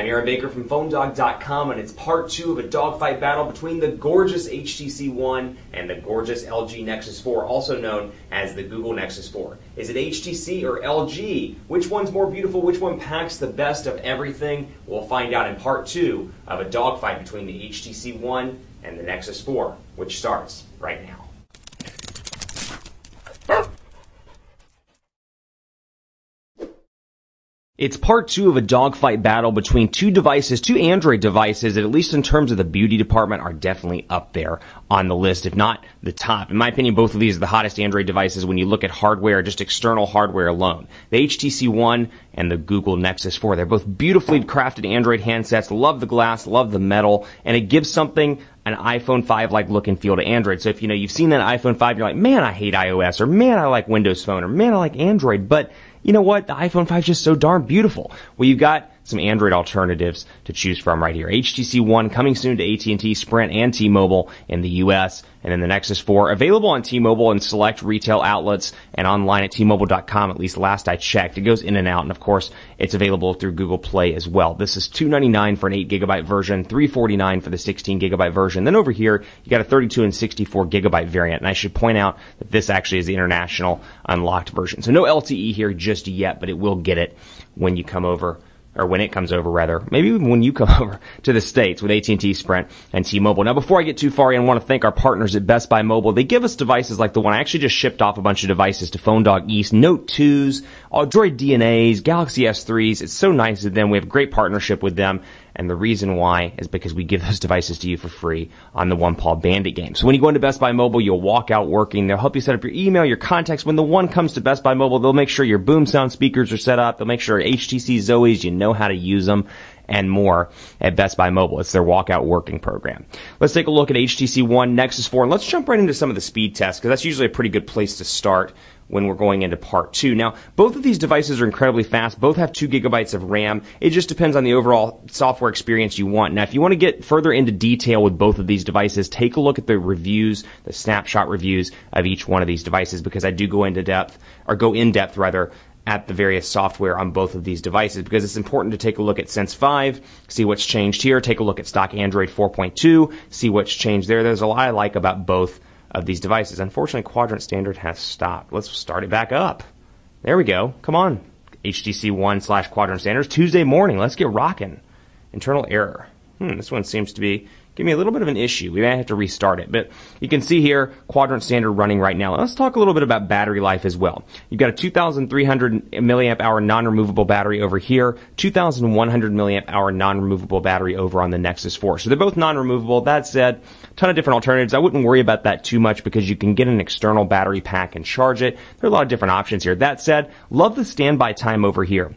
I'm Aaron Baker from PhoneDog.com, and it's part 2 of a dogfight battle between the gorgeous HTC One and the gorgeous LG Nexus 4, also known as the Google Nexus 4. Is it HTC or LG? Which one's more beautiful? Which one packs the best of everything? We'll find out in part 2 of a dogfight between the HTC One and the Nexus 4, which starts right now. It's part 2 of a dogfight battle between two devices, two Android devices that, at least in terms of the beauty department, are definitely up there on the list, if not the top. In my opinion, both of these are the hottest Android devices when you look at hardware, just external hardware alone. The HTC One and the Google Nexus 4. They're both beautifully crafted Android handsets. Love the glass, love the metal, and it gives something an iPhone 5-like look and feel to Android. So if you've seen that iPhone 5, you're like, man, I hate iOS, or man, I like Windows Phone, or man, I like Android, but you know what? The iPhone 5 is just so darn beautiful. Well, you've got some Android alternatives to choose from right here. HTC One coming soon to At&t, Sprint, and T-Mobile in the U.S., and then the Nexus 4 available on T-Mobile and select retail outlets and online at T-Mobile.com, at least last I checked. It goes in and out, and of course, it's available through Google Play as well. This is $299 for an 8GB version, $349 for the 16GB version. Then over here, you got a 32 and 64GB variant, and I should point out that this actually is the international unlocked version. So no LTE here just yet, but it will get it when you come over, or when it comes over, rather. Maybe even when you come over to the States with At&t, Sprint, and T-Mobile. Now, before I get too far in, I want to thank our partners at Best Buy Mobile. They give us devices like the one I actually just shipped off a bunch of devices to PhoneDog East, Note 2s, Droid DNAs, Galaxy S3s. It's so nice of them. We have a great partnership with them. And the reason why is because we give those devices to you for free on the One Paw Bandit game. So when you go into Best Buy Mobile, you'll walk out working. They'll help you set up your email, your contacts. When the One comes to Best Buy Mobile, they'll make sure your boom sound speakers are set up. They'll make sure HTC Zoes, you know how to use them, and more at Best Buy Mobile. It's their walkout working program. Let's take a look at HTC One, Nexus 4, and let's jump right into some of the speed tests, because that's usually a pretty good place to start when we're going into part 2. Now, both of these devices are incredibly fast. Both have 2GB of RAM. It just depends on the overall software experience you want. Now, if you want to get further into detail with both of these devices, take a look at the reviews, the snapshot reviews of each one of these devices, because I do go in depth at the various software on both of these devices, because it's important to take a look at Sense 5, see what's changed here, take a look at stock Android 4.2, see what's changed there. There's a lot I like about both of these devices. Unfortunately, Quadrant Standard has stopped. Let's start it back up. There we go. Come on. HTC One / Quadrant Standards. Tuesday morning. Let's get rocking. Internal error. This one seems to be giving me a little bit of an issue. We may have to restart it. But you can see here, Quadrant Standard running right now. Let's talk a little bit about battery life as well. You've got a 2,300 milliamp hour non-removable battery over here, 2,100 milliamp hour non-removable battery over on the Nexus 4. So they're both non-removable. That said, a ton of different alternatives. I wouldn't worry about that too much, because you can get an external battery pack and charge it. There are a lot of different options here. That said, love the standby time over here.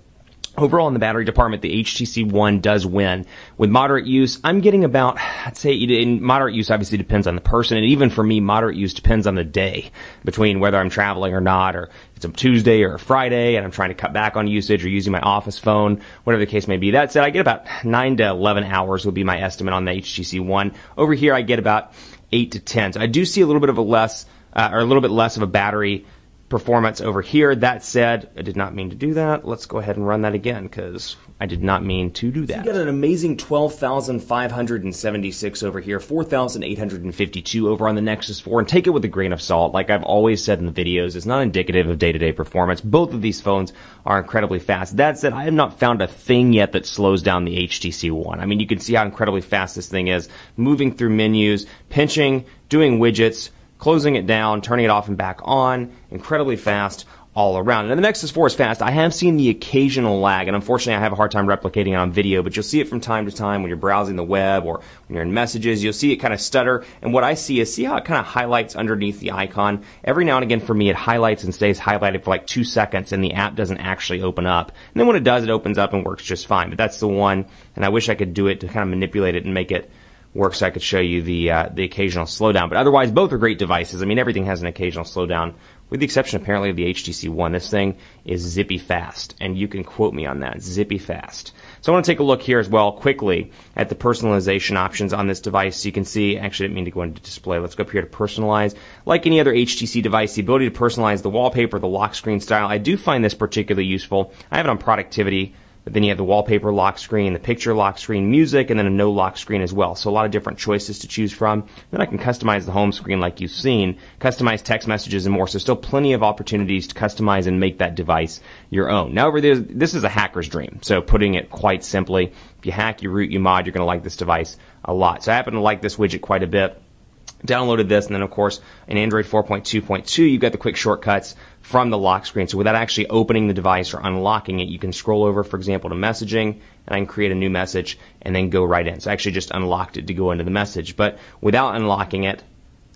Overall, in the battery department, the HTC One does win. With moderate use, I'm getting about, I'd say, in moderate use obviously depends on the person, and even for me, moderate use depends on the day, between whether I'm traveling or not, or it's a Tuesday or a Friday, and I'm trying to cut back on usage or using my office phone, whatever the case may be. That said, I get about 9 to 11 hours would be my estimate on the HTC One. Over here, I get about 8 to 10. So I do see a little bit less of a battery performance over here. That said, I did not mean to do that. Let's go ahead and run that again, because I did not mean to do that. So you got an amazing 12,576 over here, 4,852 over on the Nexus 4, and take it with a grain of salt. Like I've always said in the videos, it's not indicative of day-to-day performance. Both of these phones are incredibly fast. That said, I have not found a thing yet that slows down the HTC One. I mean, you can see how incredibly fast this thing is, moving through menus, pinching, doing widgets, closing it down, turning it off and back on, incredibly fast all around. And the Nexus 4 is fast. I have seen the occasional lag, and unfortunately I have a hard time replicating it on video, but you'll see it from time to time when you're browsing the web or when you're in messages. You'll see it kind of stutter, and what I see is, see how it kind of highlights underneath the icon? Every now and again for me it highlights and stays highlighted for like 2 seconds, and the app doesn't actually open up. And then when it does, it opens up and works just fine. But that's the one, and I wish I could do it to kind of manipulate it and make it work so I could show you the occasional slowdown. But otherwise, both are great devices. I mean, everything has an occasional slowdown, with the exception apparently of the HTC One. This thing is zippy fast, and you can quote me on that, zippy fast. So I want to take a look here as well quickly at the personalization options on this device. So you can see, actually I didn't mean to go into display. Let's go up here to personalize. Like any other HTC device, the ability to personalize the wallpaper, the lock screen style. I do find this particularly useful. I have it on productivity But then you have the wallpaper lock screen, the picture lock screen, music, and then a no lock screen as well. So a lot of different choices to choose from. Then I can customize the home screen like you've seen, customize text messages and more. So still plenty of opportunities to customize and make that device your own. Now over there, this is a hacker's dream. So putting it quite simply, if you hack, you root, you mod, you're going to like this device a lot. So I happen to like this widget quite a bit. Downloaded this, and then of course in Android 4.2.2 you've got the quick shortcuts from the lock screen. So without actually opening the device or unlocking it, you can scroll over, for example, to messaging, and I can create a new message and then go right in. So I actually just unlocked it to go into the message, but without unlocking it,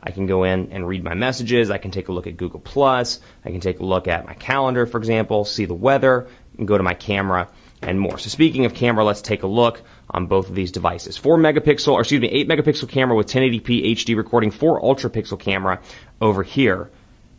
I can go in and read my messages. I can take a look at Google+, I can take a look at my calendar, for example, see the weather, and go to my camera and more. So speaking of camera, let's take a look on both of these devices. 8 megapixel camera with 1080p HD recording, 4 ultra pixel camera over here.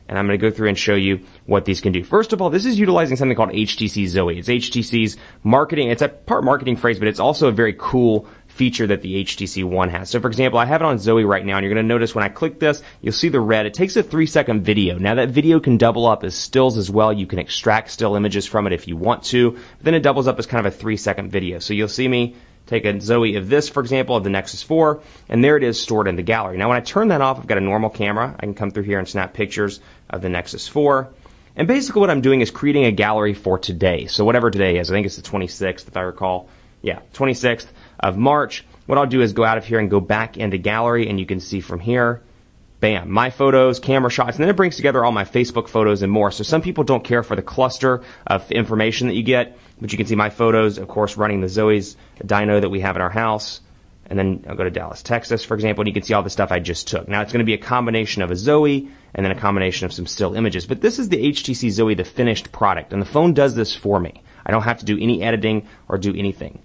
And I'm going to go through and show you what these can do. First of all, this is utilizing something called HTC Zoe. It's HTC's marketing. It's a part marketing phrase, but it's also a very cool feature that the HTC One has. So for example, I have it on Zoe right now, and you're going to notice when I click this, you'll see the red. It takes a 3-second video. Now that video can double up as stills as well. You can extract still images from it if you want to. But then it doubles up as kind of a 3-second video. So you'll see me take a Zoe of this, for example, of the Nexus 4, and there it is stored in the gallery. Now when I turn that off, I've got a normal camera. I can come through here and snap pictures of the Nexus 4. And basically what I'm doing is creating a gallery for today. So whatever today is, I think it's the 26th if I recall. Yeah, 26th of March. What I'll do is go out of here and go back into gallery, and you can see from here, bam, my photos, camera shots, and then it brings together all my Facebook photos and more. So some people don't care for the cluster of information that you get, but you can see my photos, of course, running the Zoe's dyno that we have in our house. And then I'll go to Dallas, Texas, for example, and you can see all the stuff I just took. Now it's going to be a combination of a Zoe and then a combination of some still images. But this is the HTC Zoe, the finished product, and the phone does this for me. I don't have to do any editing or do anything.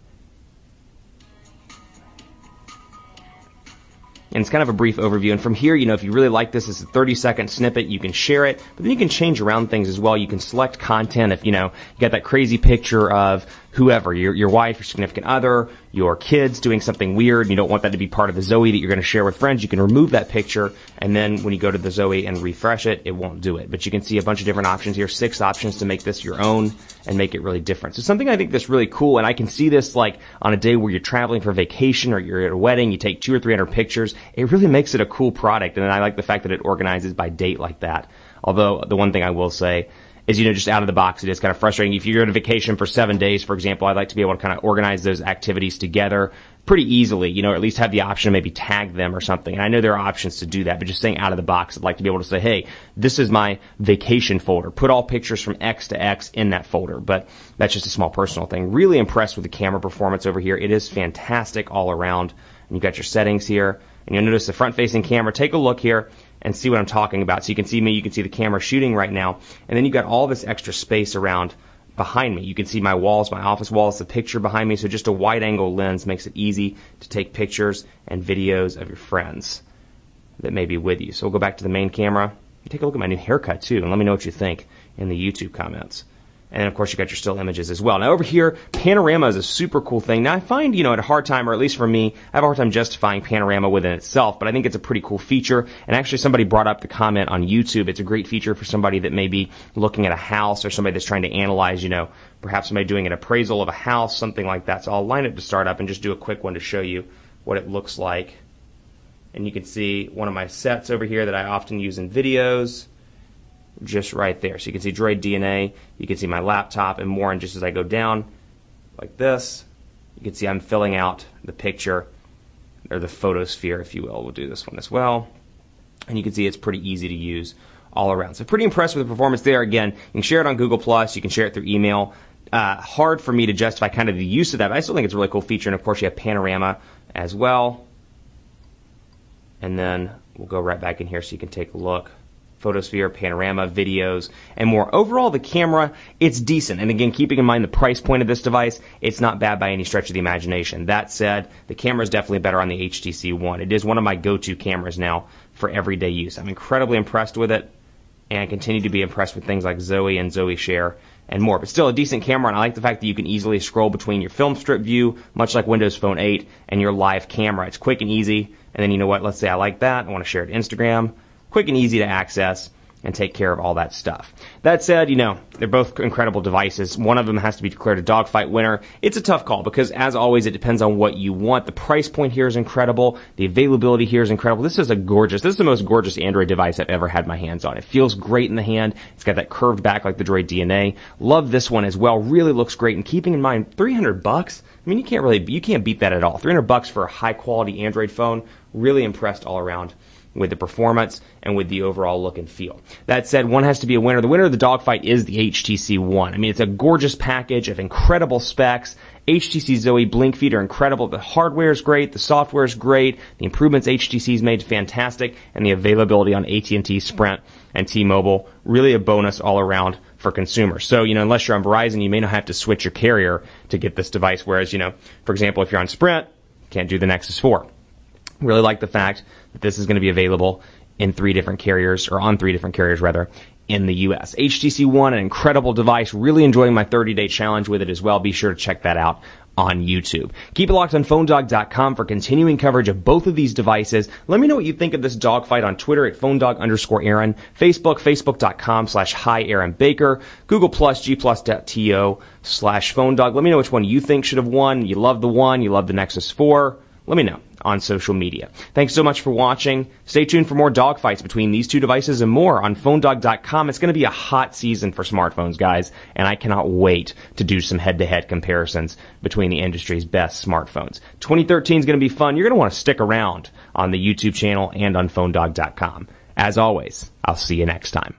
And it's kind of a brief overview. And from here, if you really like this, it's a 30-second snippet. You can share it, but then you can change around things as well. You can select content if, you got that crazy picture of whoever, your wife, your significant other, your kids doing something weird, and you don't want that to be part of the Zoe that you're going to share with friends. You can remove that picture, and then when you go to the Zoe and refresh it, it won't do it. But you can see a bunch of different options here, 6 options to make this your own and make it really different. So something I think that's really cool, and I can see this like on a day where you're traveling for vacation or you're at a wedding, you take 200 or 300 pictures. It really makes it a cool product, and I like the fact that it organizes by date like that. Although the one thing I will say is, just out of the box, it is kind of frustrating. If you're on a vacation for 7 days, for example, I'd like to be able to kind of organize those activities together pretty easily, or at least have the option to maybe tag them or something. And I know there are options to do that, but just saying out of the box, I'd like to be able to say, hey, this is my vacation folder. Put all pictures from X to X in that folder. But that's just a small personal thing. Really impressed with the camera performance over here. It is fantastic all around. And you've got your settings here. And you'll notice the front-facing camera. Take a look here and see what I'm talking about. So you can see me, you can see the camera shooting right now. And then you've got all this extra space around behind me. You can see my walls, my office walls, the picture behind me. So just a wide-angle lens makes it easy to take pictures and videos of your friends that may be with you. So we'll go back to the main camera. Take a look at my new haircut, too, and let me know what you think in the YouTube comments. And then, of course, you got your still images as well. Now, over here, panorama is a super cool thing. Now, I find, at a hard time, or at least for me, I have a hard time justifying panorama within itself, but I think it's a pretty cool feature. And actually, somebody brought up the comment on YouTube. It's a great feature for somebody that may be looking at a house or somebody that's trying to analyze, perhaps somebody doing an appraisal of a house, something like that. So I'll line it to start up and just do a quick one to show you what it looks like. And you can see one of my sets over here that I often use in videos. Just right there. So you can see Droid DNA, you can see my laptop and more, and just as I go down like this, you can see I'm filling out the picture, or the photosphere, if you will. We'll do this one as well. And you can see it's pretty easy to use all around. So pretty impressed with the performance there. Again, you can share it on Google+, you can share it through email. Hard for me to justify kind of the use of that, but I still think it's a really cool feature. And of course you have panorama as well. And then we'll go right back in here so you can take a look. Photosphere, panorama, videos, and more. Overall, the camera, it's decent. And again, keeping in mind the price point of this device, it's not bad by any stretch of the imagination. That said, the camera is definitely better on the HTC One. It is one of my go-to cameras now for everyday use. I'm incredibly impressed with it, and continue to be impressed with things like Zoe and Zoe Share and more. But still a decent camera, and I like the fact that you can easily scroll between your film strip view, much like Windows Phone 8, and your live camera. It's quick and easy. And then, let's say I like that. I want to share it to Instagram. Quick and easy to access, and take care of all that stuff. That said, they're both incredible devices. One of them has to be declared a Dogfight winner. It's a tough call because, as always, it depends on what you want. The price point here is incredible. The availability here is incredible. This is the most gorgeous Android device I've ever had my hands on. It feels great in the hand. It's got that curved back like the Droid DNA. Love this one as well. Really looks great. And keeping in mind, $300, I mean, you can't beat that at all. $300 for a high quality Android phone. Really impressed all around with the performance and with the overall look and feel. That said, one has to be a winner. The winner of the Dogfight is the HTC One. I mean, it's a gorgeous package of incredible specs. HTC Zoe blink feed are incredible. The hardware is great. The software is great. The improvements HTC's made fantastic. And the availability on AT&T, Sprint, and T-Mobile, really a bonus all around for consumers. So, unless you're on Verizon, you may not have to switch your carrier to get this device. Whereas, for example, if you're on Sprint, you can't do the Nexus 4. Really like the fact that this is going to be available in on 3 different carriers in the U.S. HTC One, an incredible device. Really enjoying my 30-day challenge with it as well. Be sure to check that out on YouTube. Keep it locked on PhoneDog.com for continuing coverage of both of these devices. Let me know what you think of this dogfight on Twitter at PhoneDog_Aaron, Facebook, Facebook.com/HiAaronBaker, Google+, G+.to/PhoneDog. Let me know which one you think should have won. You love the one, you love the Nexus 4. Let me know on social media. Thanks so much for watching. Stay tuned for more dogfights between these two devices and more on PhoneDog.com. It's going to be a hot season for smartphones, guys, and I cannot wait to do some head-to-head comparisons between the industry's best smartphones. 2013 is going to be fun. You're going to want to stick around on the YouTube channel and on PhoneDog.com. As always, I'll see you next time.